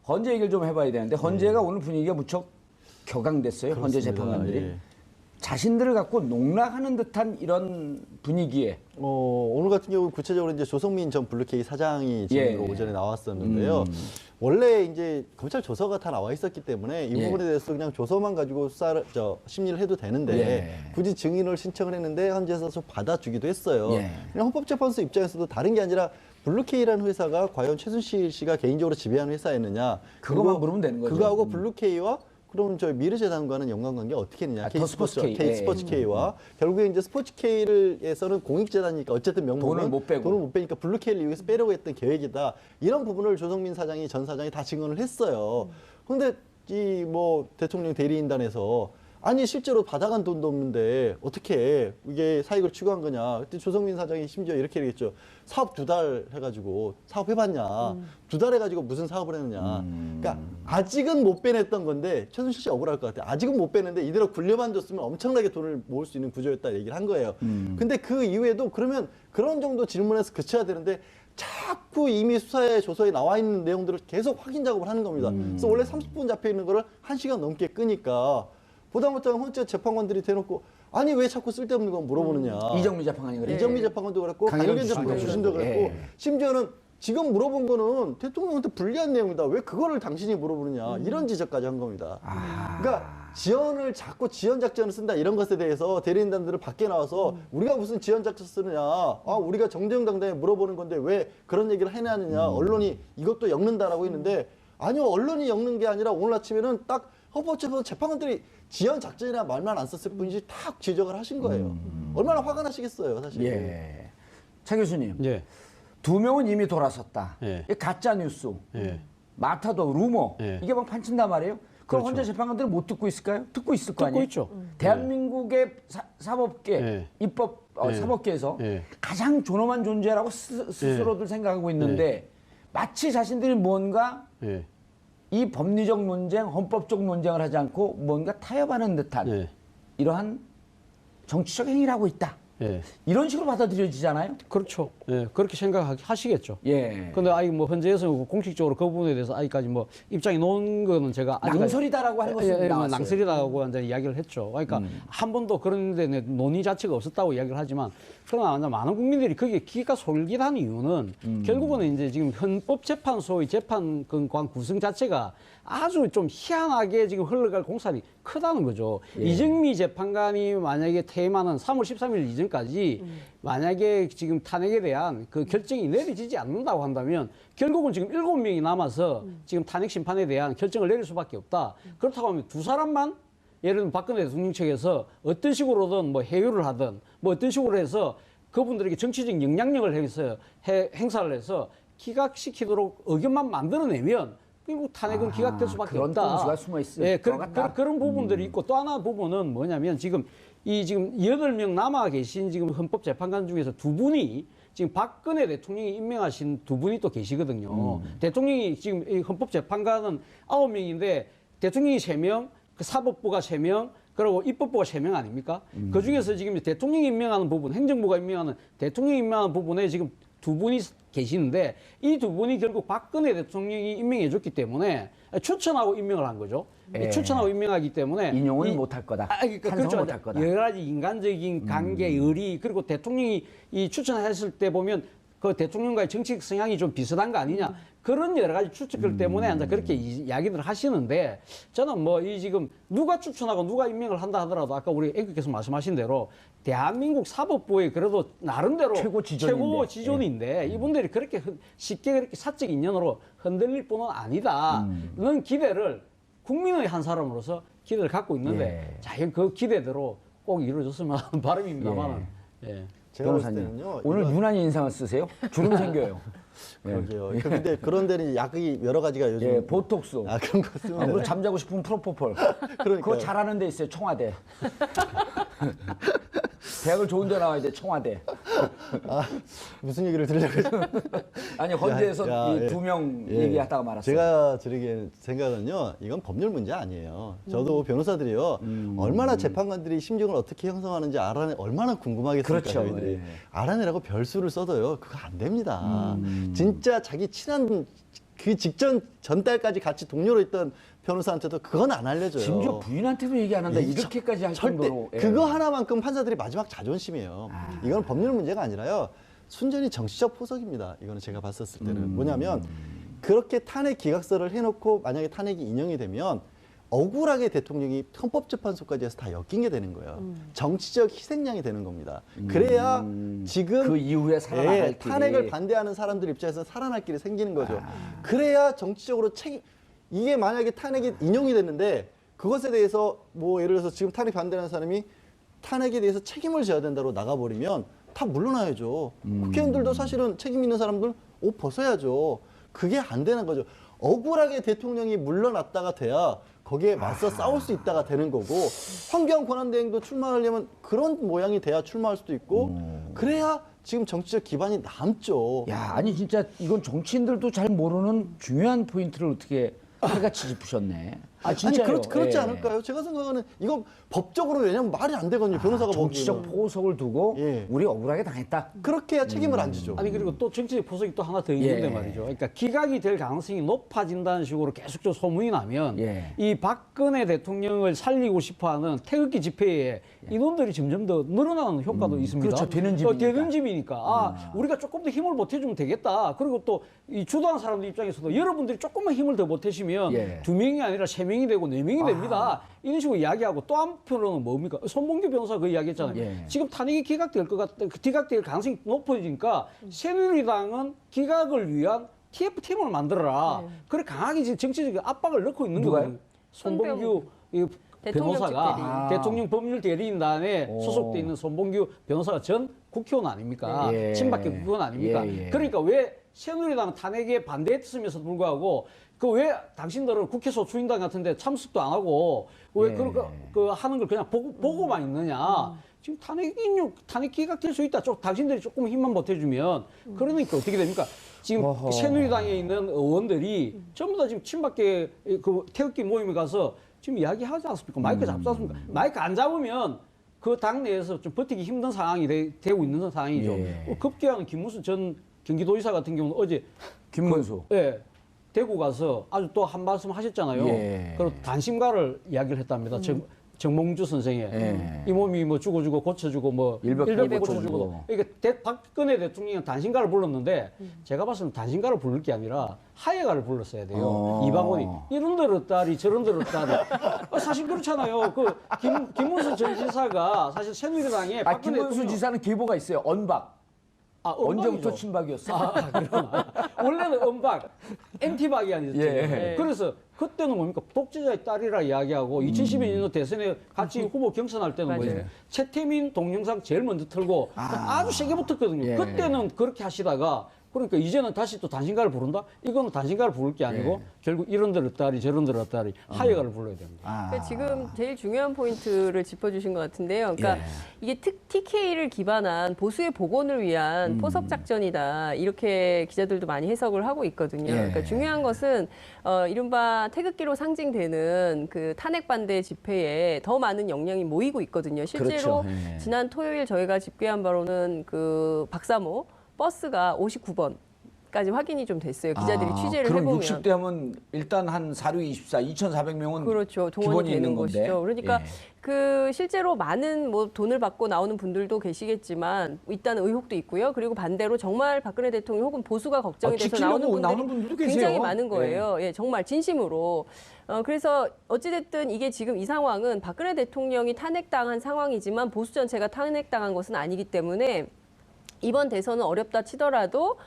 헌재 얘기를 좀 해봐야 되는데 헌재가 오늘 분위기가 무척 격앙됐어요. 헌재 재판관들이. 예. 자신들을 갖고 농락하는 듯한 이런 분위기에 오늘 같은 경우 구체적으로 이제 조성민 전 블루케이 사장이 지금 오전에 나왔었는데요. 원래 이제 검찰 조서가 다 나와 있었기 때문에 이 부분에 대해서 그냥 조서만 가지고 심리를 해도 되는데 굳이 증인을 신청을 했는데 헌재에서 좀 받아주기도 했어요. 그냥 헌법재판소 입장에서도 다른 게 아니라 블루케이라는 회사가 과연 최순실 씨가 개인적으로 지배하는 회사였느냐 그것만 물으면 되는 거죠. 그거하고 블루케이와 그럼 저희 미르재단과는 연관관계 어떻게 했느냐? K스포츠K와 결국에 이제 스포츠K에서는 공익재단이니까 어쨌든 명목은 돈을 못 빼니까 블루K를 이용해서 빼려고 했던 계획이다. 이런 부분을 조성민 사장이 전 사장이 다 증언을 했어요. 그런데 이 뭐 대통령 대리인단에서 아니 실제로 받아간 돈도 없는데 어떻게 이게 사익을 추구한 거냐? 그때 조성민 사장이 심지어 이렇게 얘기했죠. 사업 2달 해가지고 사업 해봤냐? 2달 해가지고 무슨 사업을 했느냐? 그러니까 아직은 못 빼냈던 건데 최순실 씨 억울할 것 같아요. 아직은 못 빼는데 이대로 굴려만 줬으면 엄청나게 돈을 모을 수 있는 구조였다 얘기를 한 거예요. 근데 그 이후에도 그러면 그런 정도 질문에서 그쳐야 되는데 자꾸 이미 수사에 조서에 나와 있는 내용들을 계속 확인 작업을 하는 겁니다. 그래서 원래 30분 잡혀 있는 거를 1시간 넘게 끄니까 보다 못하면 헌재 재판관들이 대놓고 아니 왜 자꾸 쓸데없는 건 물어보느냐. 이정미 재판관이 그랬고 이정미 재판관도 그랬고 강효경 재판관도 그랬고 심지어는 지금 물어본 거는 대통령한테 불리한 내용이다. 왜 그거를 당신이 물어보느냐. 이런 지적까지 한 겁니다. 그러니까 지연을 자꾸 지연 작전을 쓴다 이런 것에 대해서 대리인단들을 밖에 나와서 우리가 무슨 지연 작전 쓰느냐. 우리가 정정당당히 물어보는 건데 왜 그런 얘기를 해내느냐. 언론이 이것도 엮는다라고 했는데 아니요. 언론이 엮는 게 아니라 오늘 아침에는 딱 헌법재판소 재판관들이 지연 작전이라 말만 안 썼을 뿐이지 탁 지적을 하신 거예요. 얼마나 화가 나시겠어요, 사실. 예. 차 교수님. 예. 2명은 이미 돌아섰다. 예. 가짜 뉴스. 예. 마타도 루머. 예. 이게 막 판친단 말이에요. 그럼 그렇죠. 헌재 재판관들은 못 듣고 있을까요? 듣고 있을 거 듣고 아니에요? 있죠. 대한민국의 사법계, 예. 입법 사법계에서 예. 가장 존엄한 존재라고 스스로들 생각하고 있는데 마치 자신들이 뭔가 예. 이 법리적 논쟁, 헌법적 논쟁을 하지 않고 뭔가 타협하는 듯한 예. 이러한 정치적 행위를 하고 있다. 예. 이런 식으로 받아들여지잖아요. 그렇죠. 예. 그렇게 생각하시겠죠. 예. 근데 뭐 헌재에서 공식적으로 그 부분에 대해서 아직까지 뭐 입장이 놓은 거는 제가 낭설이다라고 하는 것은 나왔어요. 낭설이다라고 이제 이야기를 했죠. 그러니까 한 번도 그런 데 논의 자체가 없었다고 이야기를 하지만 그러나 많은 국민들이 거기에 기가 솔깃한 이유는 결국은 이제 지금 헌법재판소의 재판관 구성 자체가 아주 좀 희한하게 지금 흘러갈 공산이 크다는 거죠. 이정미 재판관이 만약에 퇴임하는 3월 13일 이전까지 만약에 지금 탄핵에 대한 그 결정이 내려지지 않는다고 한다면 결국은 지금 7명이 남아서 지금 탄핵 심판에 대한 결정을 내릴 수밖에 없다. 그렇다고 하면 두 사람만 예를 들면 박근혜 대통령 측에서 어떤 식으로든 뭐 해유를 하든 뭐 어떤 식으로 해서 그분들에게 정치적 영향력을 해서 행사를 해서 기각시키도록 의견만 만들어내면 결국 탄핵은 기각될 수밖에 그런 없다. 꼼수가 숨어 있을 예, 것 같다. 그런 부분들이 있고 또 하나 부분은 뭐냐면 지금 8명 남아 계신 지금 헌법재판관 중에서 2분이 지금 박근혜 대통령이 임명하신 2분이 또 계시거든요. 대통령이 지금 이 헌법재판관은 9명인데 대통령이 3명, 그 사법부가 3명, 그리고 입법부가 3명 아닙니까? 그 중에서 지금 대통령이 임명하는 부분, 행정부가 임명하는 대통령이 임명하는 부분에 지금 2분이 계시는데 이 2분이 결국 박근혜 대통령이 임명해 줬기 때문에 추천하고 임명을 한 거죠. 추천하고 임명하기 때문에 인용은 못할 거다. 그렇죠. 못할 거다. 여러 가지 인간적인 관계, 의리 그리고 대통령이 이 추천했을 때 보면 그 대통령과의 정치적 성향이 좀 비슷한 거 아니냐. 그런 여러 가지 추측들 때문에 이제 그렇게 이야기들 하시는데 저는 뭐 이 지금 누가 추천하고 누가 임명을 한다 하더라도 아까 우리 앵커께서 말씀하신 대로 대한민국 사법부의 그래도 나름대로 최고 지존인데 이분들이 그렇게 쉽게 그렇게 사적 인연으로 흔들릴 뿐은 아니다는 기대를 국민의 한 사람으로서 기대를 갖고 있는데 자, 그 기대대로 꼭 이루어졌으면 하는 바람입니다만. 예. 제가 봤을 때는요. 오늘 유난히 인상을 쓰세요? 주름 생겨요. 그러게요. 근데 그런 데는 약이 여러 가지가 요즘 보톡스. 그런 거 쓰면 그리고 잠자고 싶으면 프로포폴. 그거 잘하는 데 있어요. 청와대. 대학을 좋은 데 나와야 돼. 청와대. 무슨 얘기를 들으려고 아니 헌재에서 이 2명 얘기하다가 말았어요. 제가 드리게 생각은요. 이건 법률 문제 아니에요. 저도 변호사들이요. 얼마나 재판관들이 심증을 어떻게 형성하는지 얼마나 궁금하겠습니까? 그렇죠. 알아내라고 별수를 써도요. 그거 안 됩니다. 진짜 자기 친한 그 직전 전달까지 같이 동료로 있던 변호사한테도 그건 안 알려줘요. 심지어 부인한테도 얘기 안 한다. 이렇게까지 할 절대 정도로. 예. 그거 하나만큼 판사들이 마지막 자존심이에요. 이건 법률 문제가 아니라요. 순전히 정치적 포석입니다. 이거는 제가 봤었을 때는 뭐냐면 그렇게 탄핵 기각서를 해놓고 만약에 탄핵이 인용이 되면 억울하게 대통령이 헌법재판소까지 해서 다 엮인 게 되는 거예요. 정치적 희생양이 되는 겁니다. 그래야 지금 그 이후에 살아나갈 길이. 탄핵을 반대하는 사람들 입장에서 살아날 길이 생기는 거죠. 그래야 정치적으로 이게 만약에 탄핵이 인용이 됐는데 그것에 대해서 뭐 예를 들어서 지금 탄핵 반대하는 사람이 탄핵에 대해서 책임을 져야 된다고 나가버리면 다 물러나야죠. 국회의원들도 사실은 책임 있는 사람들 옷 벗어야죠. 그게 안 되는 거죠. 억울하게 대통령이 물러났다가 돼야 거기에 맞서 싸울 수 있다가 되는 거고 황교안 권한대행도 출마하려면 그런 모양이 돼야 출마할 수도 있고 그래야 지금 정치적 기반이 남죠. 야, 아니 진짜 이건 정치인들도 잘 모르는 중요한 포인트를 어떻게 칼같이 짚으셨네. 아, 진짜요? 아니 그렇지 예. 않을까요? 제가 생각하는 이건 법적으로 왜냐면 말이 안 되거든요. 변호사가 정치적 보기에는. 포석을 두고 예. 우리 억울하게 당했다. 그렇게 해야 책임을 안 지죠. 아니 그리고 또 정치적 포석이 또 하나 더 있는데 예. 말이죠. 그러니까 기각이 될 가능성이 높아진다는 식으로 계속적으로 소문이 나면 예. 이 박근혜 대통령을 살리고 싶어하는 태극기 집회에 인원들이 점점 더 늘어나는 효과도 있습니다. 그렇죠. 되는 집이니까. 되는 집이니까 우리가 조금 더 힘을 보태주면 되겠다. 그리고 또 이 주도한 사람들 입장에서도 여러분들이 조금만 힘을 더 보태시면 예. 2명이 아니라 3명이 되고 4명이 됩니다. 이런 식으로 이야기하고 또 한편으로는 뭡니까? 손봉규 변호사 그 이야기했잖아요. 예. 지금 탄핵이 기각될 것 같다. 기각될 가능성이 높아지니까 새누리당은 기각을 위한 TF팀을 만들어라. 그래 강하게 지금 정치적 압박을 넣고 있는 누가요? 거예요. 손봉규 이 대통령 변호사가 측대리. 대통령 법률 대리인단에 오. 소속돼 있는 손봉규 변호사가 전 국회의원 아닙니까? 예. 친박계 국회의원 아닙니까? 예, 예. 그러니까 왜 새누리당 탄핵에 반대했음에도 불구하고 그 왜 당신들은 국회 소추인단 같은데 참석도 안 하고 왜 예. 그 하는 걸 그냥 보고만 있느냐? 지금 탄핵 기각될 수 있다. 당신들이 조금 힘만 보태주면 그러니까 어떻게 됩니까? 지금 어허. 새누리당에 있는 의원들이 전부 다 지금 친박계 그 태극기 모임에 가서 지금 이야기하지 않습니까? 마이크 잡지 않습니까? 마이크 안 잡으면 그 당내에서 좀 버티기 힘든 상황이 되고 있는 상황이죠. 예. 급기야는 김문수 전 경기도지사 같은 경우는 어제 김문수. 예, 대구 가서 아주 또 한 말씀 하셨잖아요. 예. 그리고 단심가를 이야기를 했답니다. 정몽주 선생의 예. 이 몸이 뭐 죽어주고 고쳐주고 뭐 일백 일백 고쳐주고. 고쳐주고. 그러니까 박근혜 대통령은 단심가를 불렀는데 제가 봤을 때는 단심가를 부를 게 아니라 하예가를 불렀어야 돼요. 이방원이 이런 데였다리 저런 데였다리. 사실 그렇잖아요. 그 김문수 전 지사가 사실 새누리당에 아, 김문수 지사는 계보가 있어요. 언박. 언제부터 언제부터 친박이었어? 그러나 원래는 언박, 엔티박이 아니었죠. 예. 그래서 그때는 뭡니까 독재자의 딸이라 이야기하고 2012년 대선에 같이 후보 경선할 때는 뭐예요? 최태민 동영상 제일 먼저 틀고 아주 세게 붙었거든요. 예. 그때는 그렇게 하시다가 그러니까 이제는 다시 또 단신가를 부른다? 이거는 단신가를 부를 게 아니고 결국 이런 데를 따리 저런 데를 따리 하예가를 불러야 됩니다. 그러니까 지금 제일 중요한 포인트를 짚어주신 것 같은데요. 그러니까 이게 TK를 기반한 보수의 복원을 위한 포석 작전이다. 이렇게 기자들도 많이 해석을 하고 있거든요. 그러니까 중요한 것은 이른바 태극기로 상징되는 그 탄핵 반대 집회에 더 많은 역량이 모이고 있거든요. 실제로 그렇죠. 지난 토요일 저희가 집계한 바로는 그 박사모 버스가 59번까지 확인이 좀 됐어요. 기자들이 취재를 그럼 해보면. 60대 하면 일단 한 4624, 2,400명은 그렇죠. 기본이 동원이 되는 있는 건데. 것이죠. 그러니까 예. 그 실제로 많은 뭐 돈을 받고 나오는 분들도 계시겠지만 있다는 의혹도 있고요. 그리고 반대로 정말 박근혜 대통령 혹은 보수가 걱정이 돼서 지키려고 나오는 분들도 분들이 굉장히 계세요. 많은 거예요. 예, 정말 진심으로. 그래서 어찌됐든 이게 지금 이 상황은 박근혜 대통령이 탄핵당한 상황이지만 보수 전체가 탄핵당한 것은 아니기 때문에 이번 대선은 어렵다 치더라도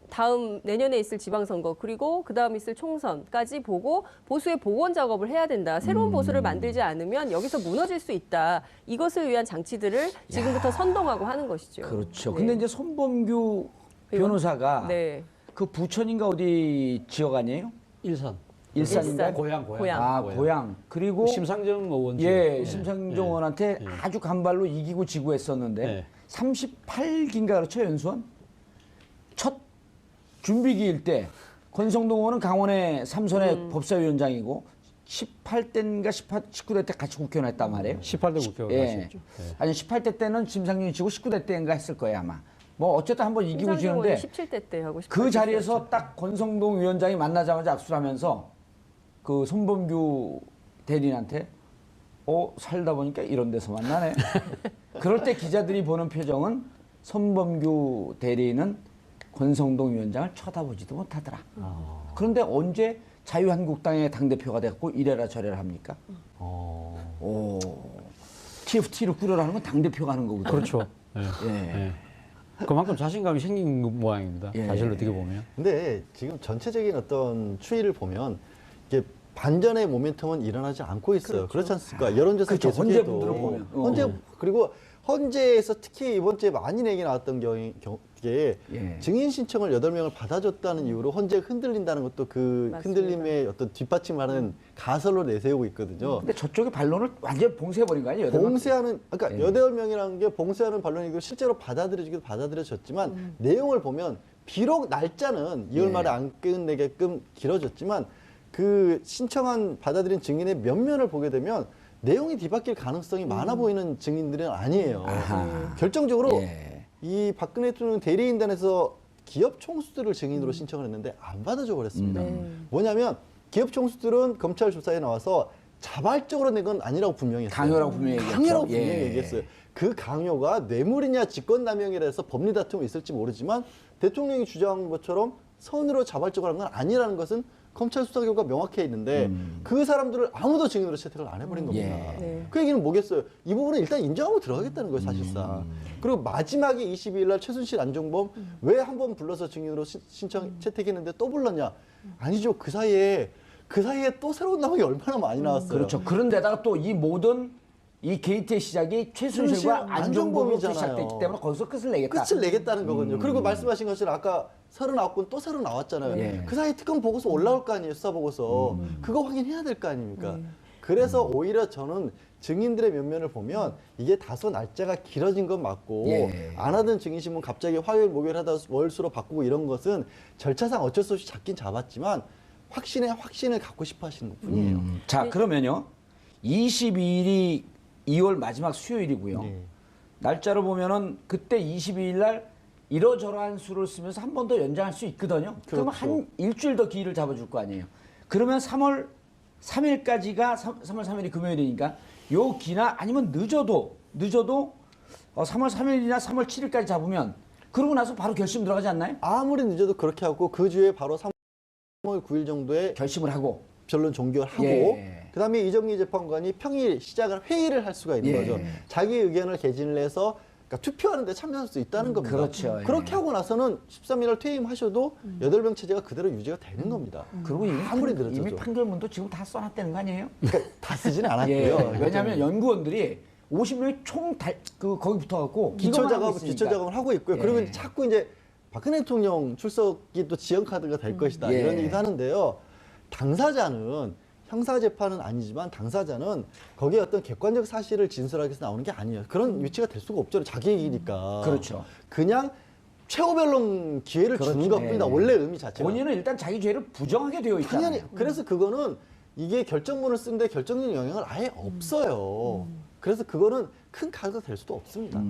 다음 내년에 있을 지방선거 그리고 그다음 있을 총선까지 보고 보수의 복원 작업을 해야 된다. 새로운 보수를 만들지 않으면 여기서 무너질 수 있다. 이것을 위한 장치들을 지금부터 선동하고 하는 것이죠. 그렇죠. 네. 근데 이제 손범규 변호사가 네. 그 부천인가 어디 지역 아니에요? 일산. 일산인가? 일산. 고향. 아, 고향. 그리고 심상정 의원. 심상정 의원한테 예. 아주 간발로 이기고 지고 했었는데 예. 38기인가 그렇죠, 연수원? 첫 준비기일 때 권성동 의원은 강원의 삼선의 법사위원장이고 18대인가 19대 때 같이 국회의원 했단 말이에요. 18대 국회의원 예. 하셨죠. 아니 18대 때는 심상정이 지고 19대 때인가 했을 거예요, 아마. 뭐 어쨌든 한번 이기고 지는데 17대 때 하고 그 자리에서 딱 권성동 위원장이 만나자마자 악수를 하면서 그 손범규 대리인한테 살다 보니까 이런 데서 만나네. 그럴 때 기자들이 보는 표정은 손범규 대리인은 권성동 위원장을 쳐다보지도 못하더라. 그런데 언제 자유한국당의 당대표가 됐고 이래라 저래라 합니까? TFT를 꾸려라는 건 당대표가 하는 거거든요. 그렇죠. 예. 예. 예. 그만큼 자신감이 생긴 모양입니다. 예. 사실 어떻게 보면. 근데 지금 전체적인 어떤 추이를 보면 이게 반전의 모멘텀은 일어나지 않고 있어요. 그렇지 않습니까? 여론조사 그렇죠. 계속해도 헌재 분들을 보면. 헌재 그리고 헌재에서 특히 이번 주에 많이 얘기 나왔던 게 예. 증인 신청을 8명을 받아줬다는 이유로 헌재가 흔들린다는 것도 그 맞습니다. 흔들림의 어떤 뒷받침하는 가설로 내세우고 있거든요. 근데 저쪽의 반론을 완전히 봉쇄해버린 거 아니에요? 봉쇄하는, 그러니까 예. 8명이라는 게 봉쇄하는 반론이고 실제로 받아들여지기도 받아들여졌지만 내용을 보면 비록 날짜는 2월 예. 말에 안 끝내게끔 길어졌지만 그 신청한 받아들인 증인의 면면을 보게 되면 내용이 뒤바뀔 가능성이 많아 보이는 증인들은 아니에요. 아하. 결정적으로 예. 이 박근혜 대통령 대리인단에서 기업 총수들을 증인으로 신청을 했는데 안 받아줘 버렸습니다. 뭐냐면 기업 총수들은 검찰 조사에 나와서 자발적으로 낸 건 아니라고 분명히 했어요. 강요라고 분명히 얘기했죠. 강요라고 분명히 예. 얘기했어요. 그 강요가 뇌물이냐 직권남용이라 해서 법리 다툼이 있을지 모르지만 대통령이 주장한 것처럼 선으로 자발적으로 한 건 아니라는 것은 검찰 수사 결과 명확해 있는데 그 사람들을 아무도 증인으로 채택을 안 해버린 겁니다. 네. 그 얘기는 뭐겠어요? 이 부분은 일단 인정하고 들어가겠다는 거예요, 사실상. 그리고 마지막에 22일 날 최순실, 안종범 왜 한 번 불러서 증인으로 신청 채택했는데 또 불렀냐? 아니죠. 그 사이에 또 새로운 나무가 얼마나 많이 나왔어요. 그렇죠. 그런데다가 또 이 모든 이 게이트의 시작이 최순실과 안종범으로부터 시작됐기 때문에 거기서 끝을 내겠다. 끝을 내겠다는 거거든요. 그리고 말씀하신 것처럼 아까 39건 또 새로 나왔잖아요. 예. 그 사이 특검 보고서 올라올 거 아니에요, 수사 보고서. 그거 확인해야 될 거 아닙니까? 그래서 오히려 저는 증인들의 면면을 보면 이게 다소 날짜가 길어진 건 맞고 예. 안 하던 증인신문 갑자기 화요일, 목요일 하다 월수로 바꾸고 이런 것은 절차상 어쩔 수 없이 잡긴 잡았지만 확신을 갖고 싶어 하시는 것 뿐이에요. 자, 그러면요. 22일이 2월 마지막 수요일이고요. 네. 날짜로 보면은 그때 22일 날 이러저러한 수를 쓰면서 한 번 더 연장할 수 있거든요. 그러면 그렇죠. 한 일주일 더 기일을 잡아줄 거 아니에요. 그러면 3월 3일까지가 3월 3일이 금요일이니까 요 기나 아니면 늦어도 3월 3일이나 3월 7일까지 잡으면 그러고 나서 바로 결심 들어가지 않나요? 아무리 늦어도 그렇게 하고 그 주에 바로 3월 9일 정도에 결심을 하고. 변론 종결하고 예. 그다음에 이정미 재판관이 평일 시작을 회의를 할 수가 있는 예. 거죠. 자기 의견을 개진을 해서 그러니까 투표하는데 참여할 수 있다는 겁니다. 그렇죠. 예. 그렇게 하고 나서는 13일 날 퇴임하셔도 8명 체제가 그대로 유지가 되는 겁니다. 그리고 아무리 늦어도. 이미 판결문도 지금 다 써놨다는 거 아니에요? 그러니까 다 쓰지는 않았고요. 예. 왜냐하면 연구원들이 50명이 거기 붙어갖고 기초 작업을 하고 있고요. 예. 그리고 이제 자꾸 이제 박근혜 대통령 출석이 또 지연 카드가 될 것이다 예. 이런 얘기도 하는데요. 당사자는 형사 재판은 아니지만 당사자는 거기에 어떤 객관적 사실을 진술하기 위해서 나오는 게 아니에요. 그런 위치가 될 수가 없죠. 자기 얘기니까. 그렇죠. 그냥 최후 변론 기회를 주는 그렇죠. 것뿐이다. 예. 원래 의미 자체가. 본인은 일단 자기 죄를 부정하게 되어 있잖아요. 당연히 그래서 그거는 이게 결정문을 쓰는데 결정적 영향을 아예 없어요. 그래서 그거는 큰 카드가 될 수도 없습니다.